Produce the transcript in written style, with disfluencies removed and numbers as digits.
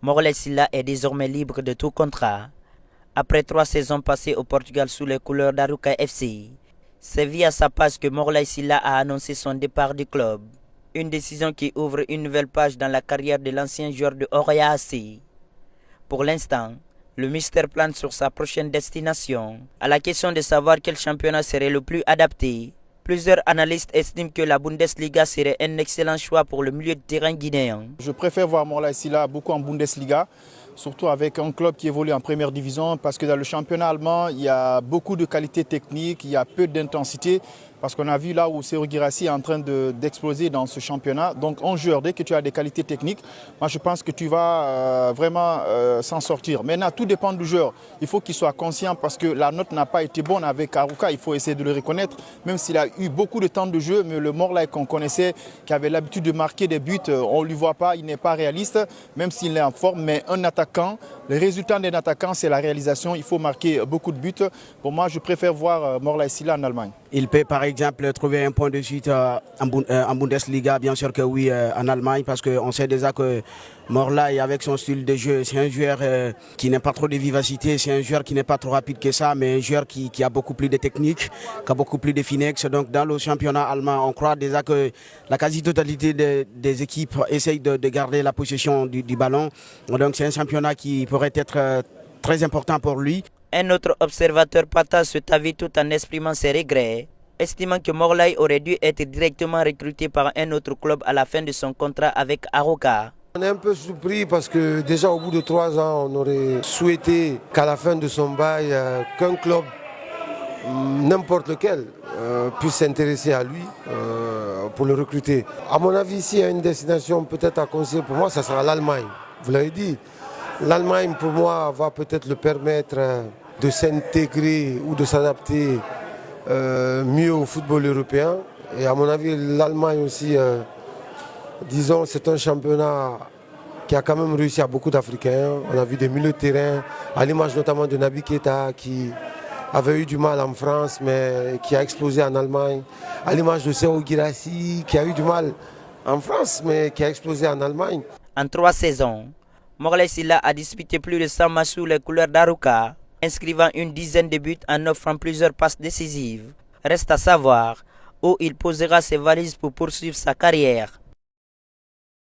Morlaye Sylla est désormais libre de tout contrat. Après 3 saisons passées au Portugal sous les couleurs d'Arouca FC, c'est via sa page que Morlaye Sylla a annoncé son départ du club. Une décision qui ouvre une nouvelle page dans la carrière de l'ancien joueur de Horoya AC. Pour l'instant, le mystère plane sur sa prochaine destination. À la question de savoir quel championnat serait le plus adapté, plusieurs analystes estiment que la Bundesliga serait un excellent choix pour le milieu de terrain guinéen. Je préfère voir Morlaye Sylla beaucoup en Bundesliga, surtout avec un club qui évolue en première division, parce que dans le championnat allemand, il y a beaucoup de qualité technique, il y a peu d'intensité, parce qu'on a vu là où Serhou Guirassy est en train d'exploser dans ce championnat. Donc un joueur, dès que tu as des qualités techniques, moi je pense que tu vas vraiment s'en sortir. Maintenant, tout dépend du joueur. Il faut qu'il soit conscient parce que la note n'a pas été bonne avec Arouca, il faut essayer de le reconnaître, même s'il a eu beaucoup de temps de jeu, mais le Morlaye qu'on connaissait, qui avait l'habitude de marquer des buts, on ne lui voit pas, il n'est pas réaliste, même s'il est en forme, mais un attaquant, le résultat d'un attaquant, c'est la réalisation, il faut marquer beaucoup de buts. Pour moi, je préfère voir Morlaye Sylla en Allemagne. Il peut par exemple trouver un point de suite en Bundesliga, bien sûr que oui, en Allemagne, parce qu'on sait déjà que Morlaye, avec son style de jeu, c'est un joueur qui n'a pas trop de vivacité, c'est un joueur qui n'est pas trop rapide que ça, mais un joueur qui a beaucoup plus de technique, qui a beaucoup plus de finesse. Donc dans le championnat allemand, on croit déjà que la quasi-totalité des équipes essayent de garder la possession du ballon. Donc c'est un championnat qui pourrait être très important pour lui. Un autre observateur partage cet avis tout en exprimant ses regrets, estimant que Morlaye aurait dû être directement recruté par un autre club à la fin de son contrat avec Arouca. On est un peu surpris parce que déjà au bout de 3 ans, on aurait souhaité qu'à la fin de son bail, qu'un club, n'importe lequel, puisse s'intéresser à lui pour le recruter. À mon avis, s'il y a une destination peut-être à conseiller pour moi, ça sera l'Allemagne. Vous l'avez dit. L'Allemagne, pour moi, va peut-être le permettre de s'intégrer ou de s'adapter mieux au football européen. Et à mon avis, l'Allemagne aussi, disons, c'est un championnat qui a quand même réussi à beaucoup d'Africains. On a vu des milieux de terrain, à l'image notamment de Naby Keita, qui avait eu du mal en France, mais qui a explosé en Allemagne. À l'image de Serhou Guirassy, qui a eu du mal en France, mais qui a explosé en Allemagne. En 3 saisons, Morlaye Sylla a disputé plus de 100 matchs sous les couleurs d'Arouca, inscrivant une dizaine de buts en offrant plusieurs passes décisives. Reste à savoir où il posera ses valises pour poursuivre sa carrière.